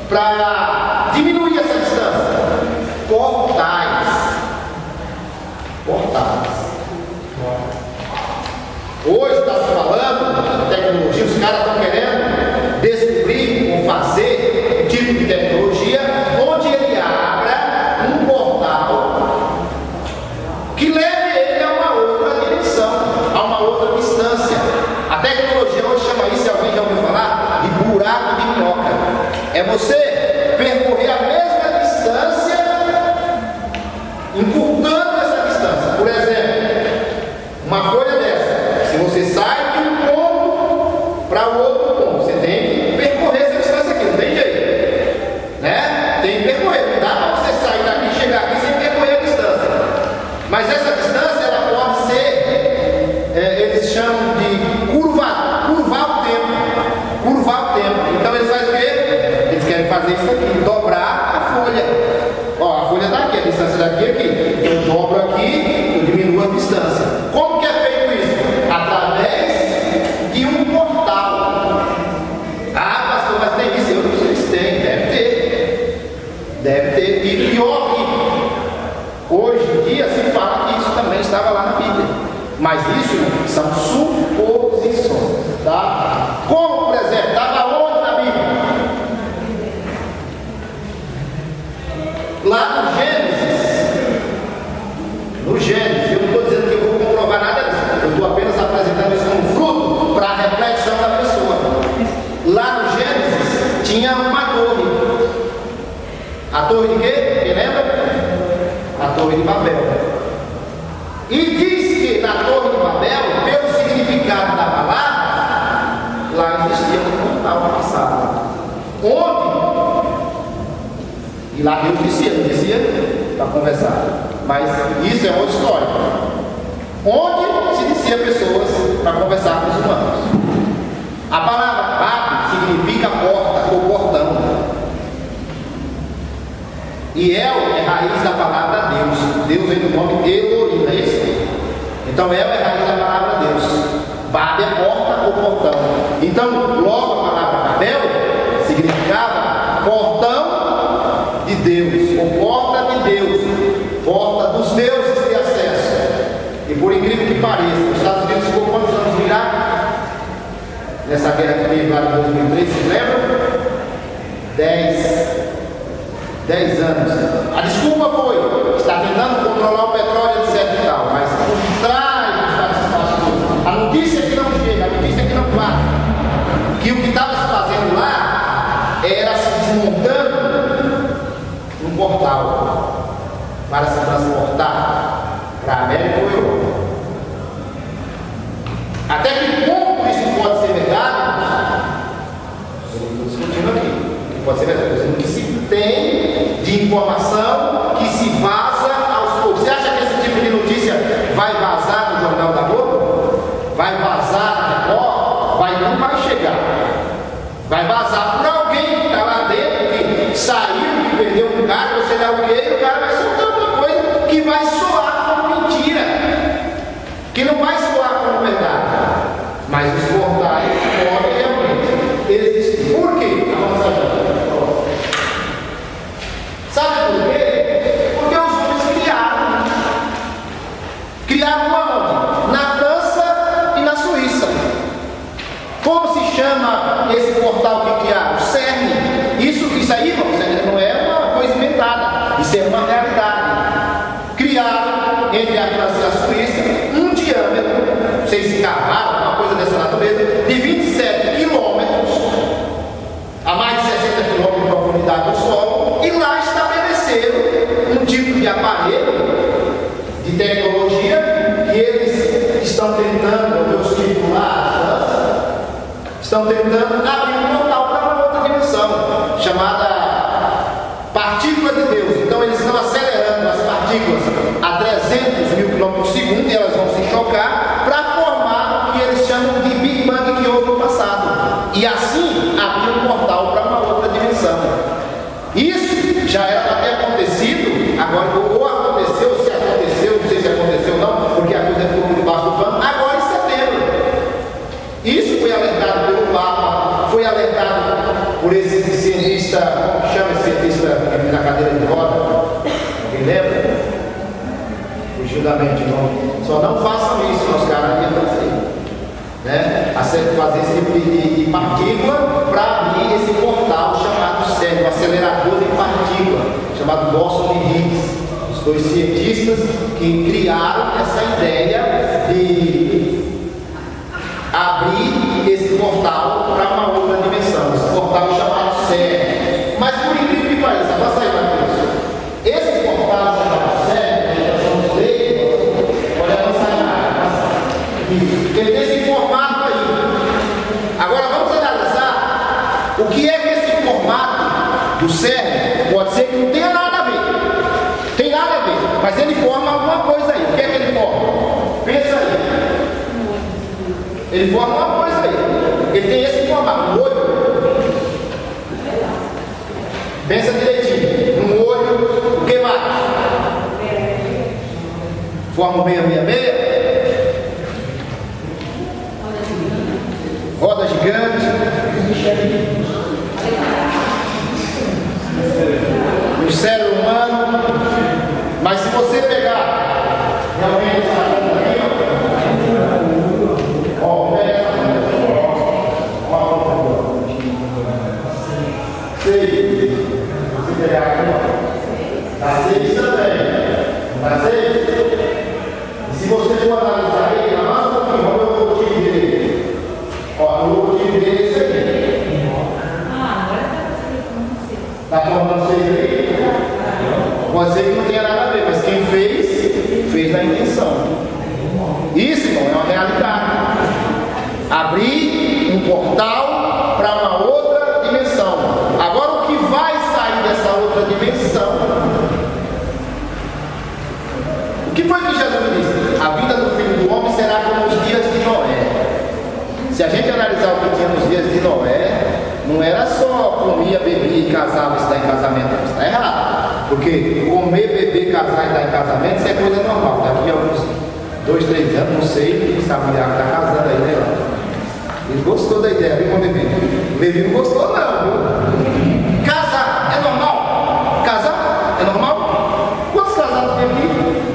para diminuir essa distância? Portais. Hoje está se falando de tecnologia, os caras estão querendo descobrir ou fazer um tipo de tecnologia onde ele abra um portal que leve ele a uma outra dimensão, a uma outra distância. A tecnologia hoje chama isso, se alguém já ouviu falar, de buraco de minhoca. É você percorrer a mesma distância, encurtando essa distância. Por exemplo, uma folha dessa, se você sai de um ponto para o outro ponto, você tem que percorrer essa distância aqui, não tem jeito, né? Tem que percorrer, não dá para você sair daqui e chegar aqui sem percorrer a distância. Mas essa distância, ela pode ser, eles chamam de curvar o tempo. Então eles fazem o quê? Eles querem fazer isso aqui, dobrar a folha. Ó, a folha está aqui, a distância daqui é aqui. Eu dobro aqui, eu diminuo a distância. Como que é feito isso? Através de um portal. Ah, pastor, mas tem isso? Eu não sei se tem, deve ter. E pior que hoje em dia se fala que isso também estava lá na Bíblia. Mas isso são suposições, tá? Como, por exemplo, estava onde na Bíblia? Lá no Gênesis, eu não estou dizendo que eu vou comprovar nada disso, eu estou apenas apresentando isso como fruto para a reflexão da pessoa. Lá no Gênesis tinha uma torre. A torre de quê? Quem lembra? A torre de Babel. E diz que na torre de Babel, pelo significado da palavra, lá existia um portal passado. Onde? E lá Deus dizia para conversar. Mas isso é outra história. Onde se inicia pessoas para conversar com os humanos. A palavra Bab significa porta ou portão. E El é raiz da palavra Deus. Deus vem do nome Elohim, não é isso? Então El é raiz da palavra Deus. Bab é porta ou portão. Então, logo a palavra Babel significava portão de Deus, ou porta de Deus, porta dos deuses de acesso. E por incrível que pareça, os Estados Unidos ficou quantos anos no Iraque? Nessa guerra que teve lá em 2003, vocês lembram? 10 anos. A desculpa foi: está tentando controlar o petróleo, etc e tal, mas por trás dos bastidores, a notícia que não chega, a notícia que não passa, que o que estava se fazendo lá era se desmontando um portal para se transportar para a América ou Europa. Até que ponto isso pode ser verdade? Estou discutindo aqui. Pode ser verdade, dizendo que se tem de informação que se vaza aos poucos. Você acha que esse tipo de notícia vai vazar no Jornal da Globo? Vai vazar na Record? Não vai chegar. Vai vazar por alguém que está lá dentro, que saiu, que perdeu um cara, ou sei lá o quê, e o cara vai soltar uma coisa que vai soar como mentira, que não vai soar como verdade. Mas os portais podem realmente existir. Por quê? Sabe por quê? Porque os homens criaram onde? Na França e na Suíça. Como se chama esse portal que criaram? CERN. Isso aí, irmãos, não é uma coisa inventada, isso é uma realidade. Criaram entre a França e a Suíça um diâmetro, não sei se cavaram, uma coisa dessa natureza, de 27 quilômetros, a mais de 60 quilômetros de profundidade do solo, e lá estabeleceram um tipo de aparelho, de tecnologia, que eles estão tentando, os tipos lá, estão tentando abrir um portal para uma outra dimensão, chamada partícula de Deus. Então eles estão acelerando as partículas a 300 mil quilômetros por segundo, e elas vão se chocar para formar o que eles chamam de Big Bang que houve no passado. E assim abrir um portal para uma outra dimensão. Isso já era para ter acontecido, agora ou aconteceu, se aconteceu, não sei se aconteceu ou não, porque a coisa ficou por debaixo do pano, agora em setembro. Isso foi alertado pelo Papa, foi alertado por esse cientista, como chama esse cientista na cadeira de roda? Alguém lembra? Fugiu da mente, não. Só não façam isso, nós caras iam fazer. Né? Fazer esse tipo de partícula para abrir esse portal chamado CERN, um acelerador de partícula, chamado Boston e Higgs. Os dois cientistas que criaram essa ideia de abrir esse portal para uma outra dimensão, esse portal chamado CERN. Mas por incrível que pareça, avança aí, Matheus. Esse portal chamado CERN, pode avançar aí. Ele tem esse formato aí. Agora vamos analisar o que é que esse formato do CERN pode ser que não tenha nada a ver. Tem nada a ver, mas ele forma alguma coisa aí. O que é que ele forma? Pensa aí. Ele forma uma coisa aí. Ele tem esse formato, um olho. Pensa direitinho. Um olho, o que mais? Forma um 666. Roda gigante. O cérebro humano. Mas se você pegar realmente Está 6 também. Está 6? E se você for analisar ele, mais um pouquinho, olha o logotipo dele. Ó, o logotipo dele é esse aqui. Está formando 6 aí? Pode ser que não tenha nada a ver, mas quem fez na intenção. Isso, irmão, é uma realidade. Abrir um portal para uma outra dimensão. Agora, o que vai sair dessa outra dimensão? O que foi que Jesus disse? A vida do Filho do Homem será como os dias de Noé. Se a gente analisar o que tinha nos dias de Noé, não era só comia, bebia e casava e está em casamento. Isso está errado. Porque comer, beber, casar e estar em casamento, isso é coisa normal. Daqui a uns 2, 3 anos, não sei, essa mulher que está casando aí, né? Ele gostou da ideia, viu, bebê? O bebê não gostou, não, viu? Casar é normal? Casar é normal? Quantos casados tem aqui?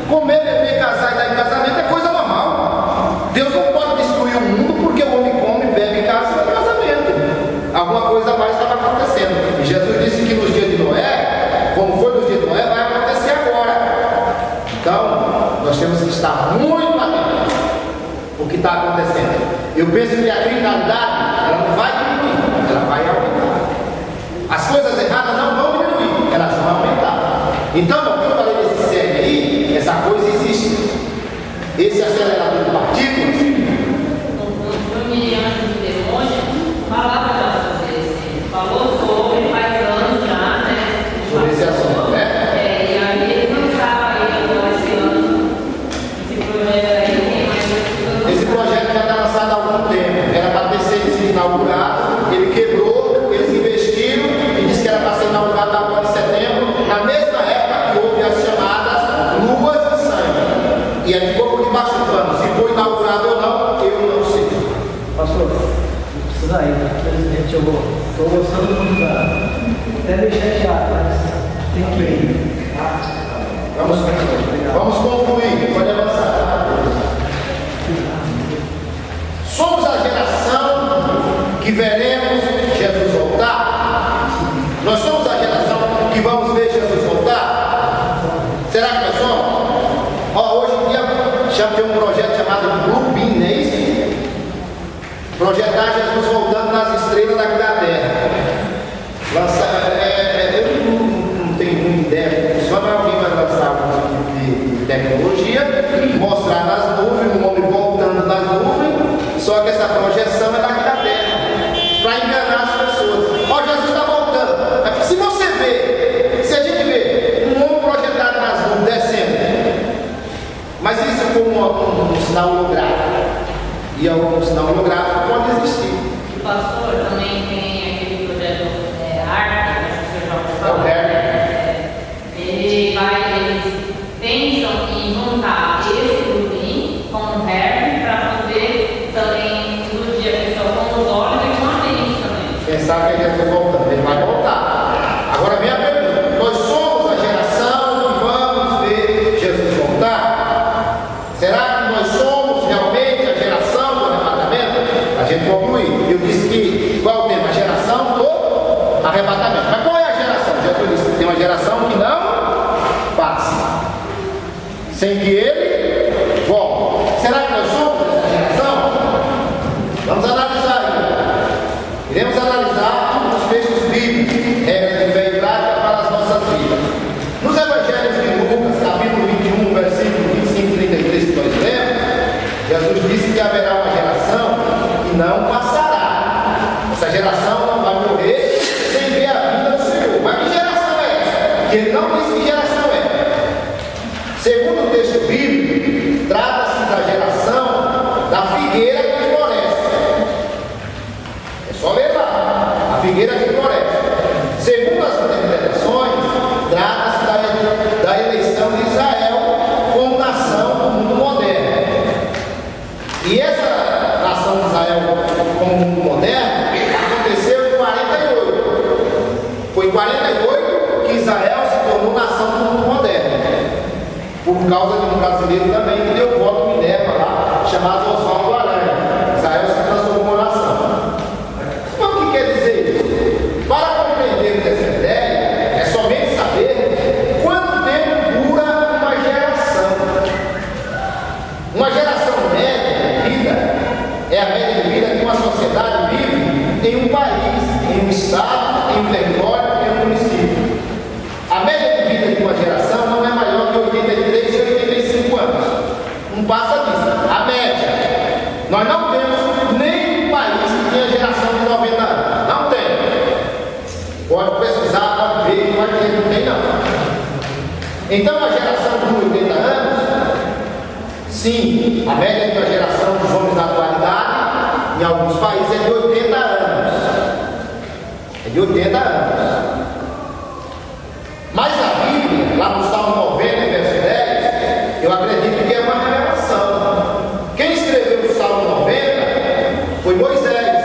Comer, beber, casar e dar em casamento é coisa normal. Deus não pode destruir o mundo porque o homem come, bebe e casa e vai em casamento. Alguma coisa mais estava acontecendo. E Jesus disse que nos dias de Noé, como foi nos dias de Noé, vai acontecer agora. Então, nós temos que estar muito atentos ao que está acontecendo. Eu penso que a criminalidade, ela não vai diminuir, ela vai aumentar. As coisas erradas não vão diminuir, elas vão aumentar. Então, o que eu falei desse CERN aí, essa coisa existe. Esse acelerador de partículas. No Miliano do Demônio, falava sobre esse. Falou sobre, faz anos já, né? Sobre esse assunto, né? E aí ele não estava aí agora esse ano. Esse projeto aí. Esse projeto já está lançado há algum tempo. Era para ter sido inaugurado, ele quebrou, eles investiram e disse que era para ser inaugurado agora em setembro, na mesma época que houve as chamadas luas de sangue. E aí ficou por debaixo do pano. Se foi inaugurado ou não, eu não sei. Pastor, não precisa ir, infelizmente eu estou gostando muito da. Até deixar chateado, mas tem que ir. Vamos concluir, pode avançar. Somos a geração que veremos Jesus voltar? Nós somos a geração que vamos ver Jesus voltar? Será que nós somos? Hoje em dia já tem um projeto chamado Blue Beam, não é isso? Projetar Jesus voltando nas estrelas daqui da Terra. Eu não tenho muita ideia, só alguém vai lançar um tipo de tecnologia, mostrar nas nuvens, um homem voltando nas nuvens, só que essa projeção é daqui da Terra, para enganar as pessoas. Jesus está voltando. Se você vê, se a gente vê um homem projetado nas nuvens descendo, mas isso for um sinal holográfico, e um sinal holográfico pode existir. Pastor, também tem aquele projeto ARC, acho que você já ouviu falar. Eles pensam em montar esse grupinho com o HERP para poder também, no dia que concluir. Eu disse que qual é o tema? A geração do arrebatamento. Mas qual é a geração? Já que eu disse, tem uma geração que não passa, sem que ele volte. Será que nós somos essa geração? Vamos analisar aí. Iremos analisar os textos bíblicos, regras de fé e prática para as nossas vidas. Nos evangelhos de Lucas, capítulo 21, versículo 25 e 33, que nós lemos, Jesus disse que haverá uma geração que não passará. Essa geração não vai morrer sem ver a vinda do Senhor. Mas que geração é essa? Que ele não disse que geração é. Segundo o texto bíblico, trata-se da geração da figueira que floresce. É só ler lá. A figueira que floresce. Segundo as interpretações, trata-se da eleição de Israel como nação do mundo moderno. E essa nação de Israel como mundo moderno aconteceu em 48. Foi em 48 que Israel se tornou nação do mundo moderno. Por causa de um brasileiro também que deu voto em Minerva lá, chamado Oswaldo Aranha. Israel se transformou em nação. Mas o que quer dizer isso? Para compreender essa ideia, é somente saber quanto tempo dura uma geração. Uma geração média de vida é a média de vida que uma sociedade vive em um país, em um estado, em um território, em um município. A média de vida de uma geração não é maior que 83 e 85 anos. Não passa disso. A média. Nós não temos nenhum país que tenha geração de 90 anos. Não tem. Pode pesquisar, pode ver, pode ter, não tem não. Então a geração de 80 anos, sim, a média de uma geração dos homens da atualidade, em alguns países, é de 80 anos. É de 80 anos. Mas a Bíblia, lá no Salmo 90, verso 10, eu acredito que é uma revelação. Quem escreveu o Salmo 90 foi Moisés.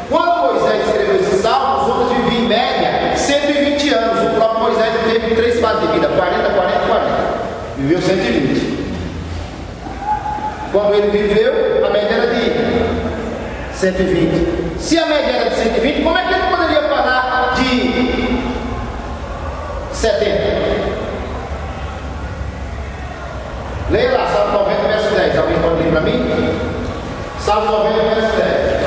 Quando Moisés escreveu esse salmo, os homens viviam em média 120 anos. O próprio Moisés teve 3 fases de vida, 40, 40 e 40. Viveu 120. Quando ele viveu, a média era de 120. Se a média era de 120, como é que ele poderia falar de 70? Leia lá, Salmo 90, verso 10. Alguém pode ler para mim? Salmo 90, verso 10.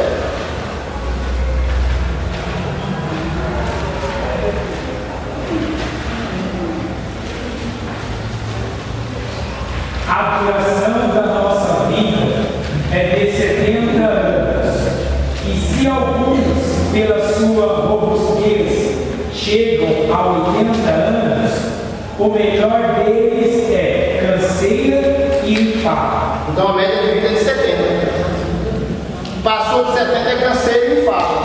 A duração da nossa vida é de 70 anos. E se alguns, pela sua robustez, chegam a 80 anos, o melhor deles é canseira e enfado. Então a média de vida é de 70. Passou de 70 é canseira e enfado.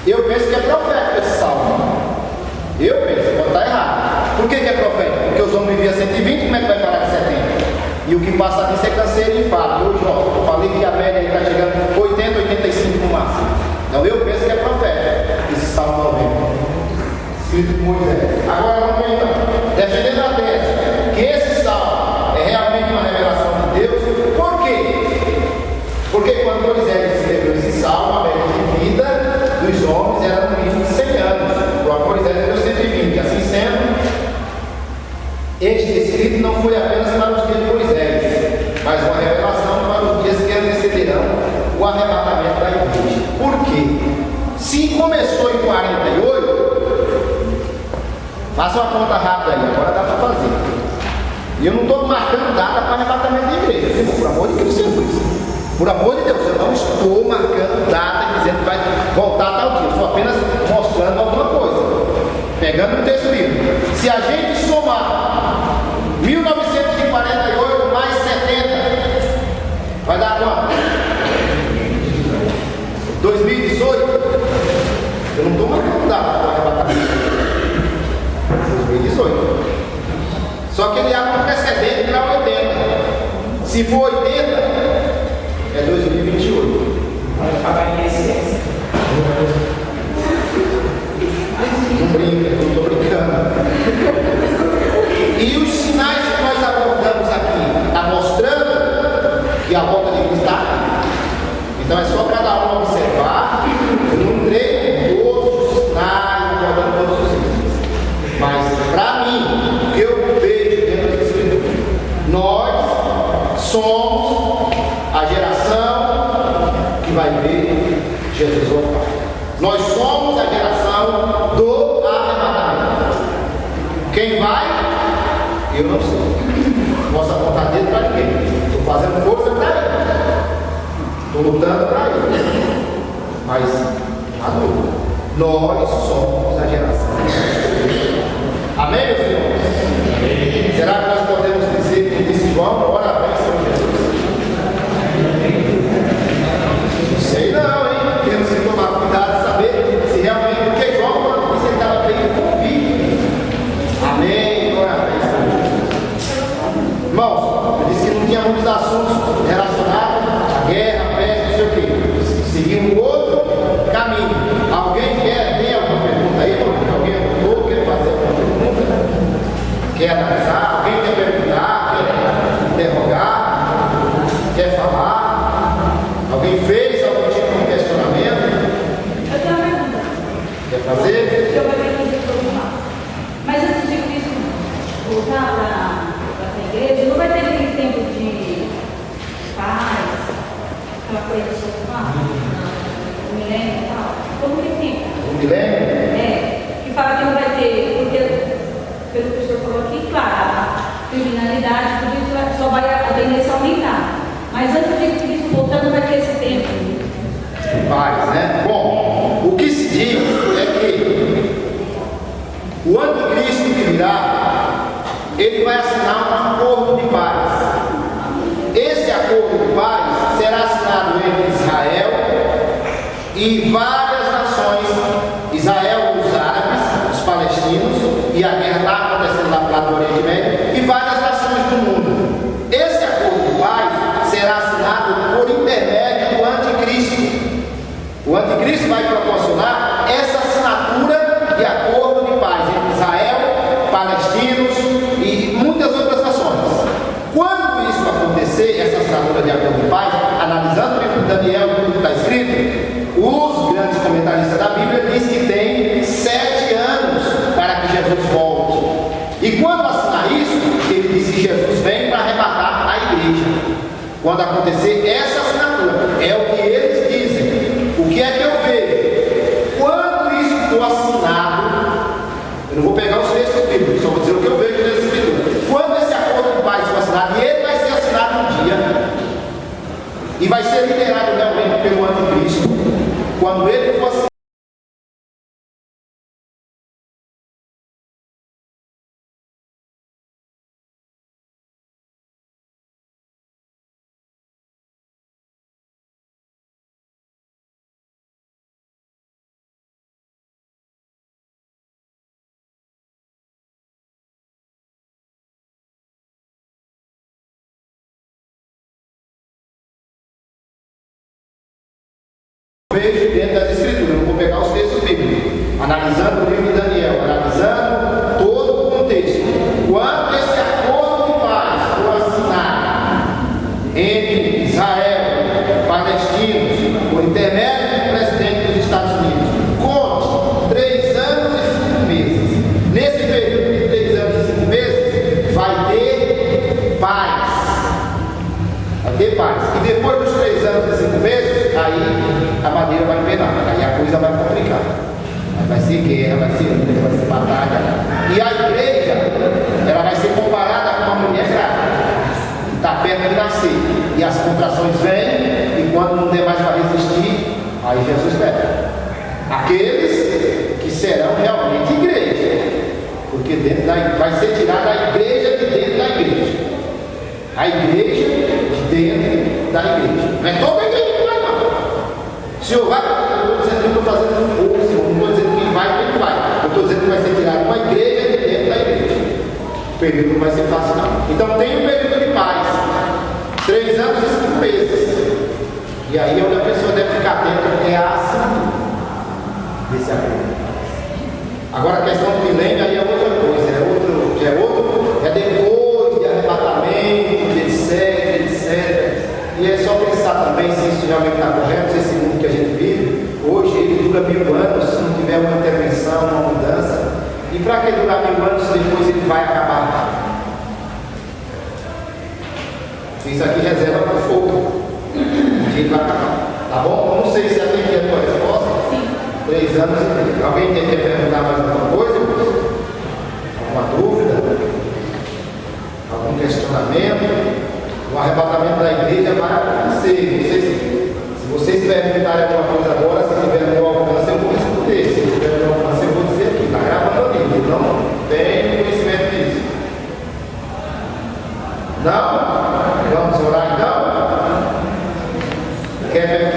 Eu penso que é profético esse salmo. Eu penso, pode estar errado. Por que é profético? Porque os homens viviam 120, como é que vai falar de 70? E o que passa disso é canseira e enfado. Hoje, ó, eu falei que a média está chegando a 80, 85 no máximo. Então eu penso que é profético esse salmo 90. Escrito por Moisés. Agora vamos ver então. Defendendo a tese que esse salmo é realmente uma revelação de Deus. Por quê? Porque quando Moisés escreveu esse salmo, a média de vida dos homens era no mínimo de 100 anos. O próprio Moisés deu 120. Assim sendo, este escrito não foi apenas para os dias de Moisés, mas uma revelação para os dias que antecederão o arrebatamento da igreja. Por quê? Se começou em 48, faça uma conta rápida aí, agora dá para fazer. E eu não estou marcando data para arrebatamento da igreja, irmão, por amor de Deus, Jesus. Por amor de Deus, eu não estou marcando data dizendo que vai voltar tal dia, estou apenas mostrando alguma coisa. Pegando o texto bíblico. Se a gente somar 1948 mais 70, vai dar quanto? 2018? Eu não estou marcando data para arrebatamento. 2018. Só que ele abre um precedente para 80. Se for 80, é 2028. Vai pagar INSS. Não brinca, não estou brincando. E os sinais que nós abordamos aqui, está mostrando que a volta de Cristo está. Então é só cada um observar. Eu não treino todos os sinais, guardando todos os itens. Mas, para mim, o que eu vejo dentro da Escritura, nós somos a geração que vai ver Jesus voltar. Nós somos a geração do arrebatamento. Quem vai? Eu não sei. Não posso apontar dedo para ninguém. Estou fazendo força para ele. Estou lutando para ele. Mas, adulto, nós somos a geração. Amém, meus irmãos? Será que nós podemos dizer, como disse João, ora bem, Senhor Jesus? Não sei não, hein? Temos que tomar cuidado de saber se realmente, porque João, quando disse, ele estava bem convicto. Amém, glória a Deus. Irmãos, eu disse que não tinha muitos assuntos relacionados à guerra, à peste, não sei o quê. Seguimos outro caminho. Alguém tem alguma pergunta aí? Alguém quer fazer alguma pergunta? Quer analisar? Alguém quer perguntar? Quer interrogar? Quer falar? Alguém fez algum tipo de questionamento? Eu tenho uma pergunta. Quer fazer? Eu vou ter que perguntar. Mas antes de Cristo voltar para a igreja, não vai ter aquele tempo de paz, aquela coisa de o milênio e tal? Como que fica? O milênio? Que fala que não vai ter, porque, pelo que o senhor falou aqui, claro, a criminalidade, tudo isso só vai a tendência a aumentar. Mas antes de Cristo voltando, vai ter esse tempo. Paz, né? Bom, o que se diz é que o anticristo que virá, ele vai assinar um acordo de paz. Esse acordo de paz será assinado entre Israel e várias nações. Israel, os árabes, os palestinos, e a guerra está acontecendo lá do Oriente Médio, e várias nações do mundo. Esse acordo de paz será assinado por intermédio do anticristo. O anticristo vai proporcionar essa assinatura de acordo de paz entre Israel, palestinos e muitas outras nações. Quando isso acontecer, essa assinatura de acordo de paz, analisando o livro de Daniel, tudo que está escrito, os grandes comentaristas da Bíblia dizem que tem 7 anos para que Jesus volte. E quando assinar isso, ele diz que Jesus vem para arrebatar a igreja. Quando acontecer essa assinatura, é o que eles dizem. O que é que eu vejo? Quando isso for assinado, eu não vou pegar os textos bíblicos, só vou dizer o que eu vejo nessa escritura. Quando esse acordo de paz for assinado, e ele vai ser assinado um dia, e vai ser liderado realmente pelo anticristo, quando ele for assinado, vejo dentro das escrituras, não vou pegar os textos bíblicos, analisando o livro de Daniel, analisando todo o contexto. Quando esse acordo de paz for assinado entre Israel, palestinos, por intermédio do presidente dos Estados Unidos, conte 3 anos e 5 meses. Nesse período de 3 anos e 5 meses, vai ter paz. Vai ter paz. E depois dos 3 anos e 5 meses, aí a madeira vai penar, aí a coisa vai complicar. Aí vai ser guerra, vai ser luta, vai ser batalha. E a igreja, ela vai ser comparada com uma mulher grávida, que está perto de nascer. E as contrações vêm, e quando não der mais para resistir, aí Jesus pega. Aqueles que serão realmente igreja, porque dentro vai ser tirada a igreja de dentro da igreja. A igreja de dentro da igreja. Não é toda a igreja que vai, não. O Senhor vai, eu estou dizendo que estou fazendo um pouco, Senhor, não estou dizendo que vai, quem vai. Eu estou dizendo que vai ser tirada uma igreja de dentro da igreja. O período não vai ser fácil, não. Então tem um período de paz, 3 anos e 5 meses. E aí onde a pessoa deve ficar atenta é a ação desse acordo. Agora a questão do milênio aí é outra coisa, é depois de arrebatamento, etc. E é só pensar também. também se isso realmente está correto, se esse mundo que a gente vive, hoje ele dura 1000 anos se não tiver uma intervenção, uma mudança. E para que durar 1000 anos se depois ele vai acabar? Isso aqui reserva para o fogo. Um dia ele vai acabar. Tá bom? Eu não sei se atendi a tua resposta. Sim. 3 anos e meio. Alguém tem que perguntar mais alguma coisa? Alguma dúvida? Algum questionamento? O arrebatamento da igreja vai acontecer. Se vocês perguntarem alguma coisa agora, se tiver meu alcance, eu vou responder. Se tiver meu alcance, eu vou dizer aqui. Está gravando ali. Não tenho conhecimento disso. Não? Vamos orar então? Quer perguntar?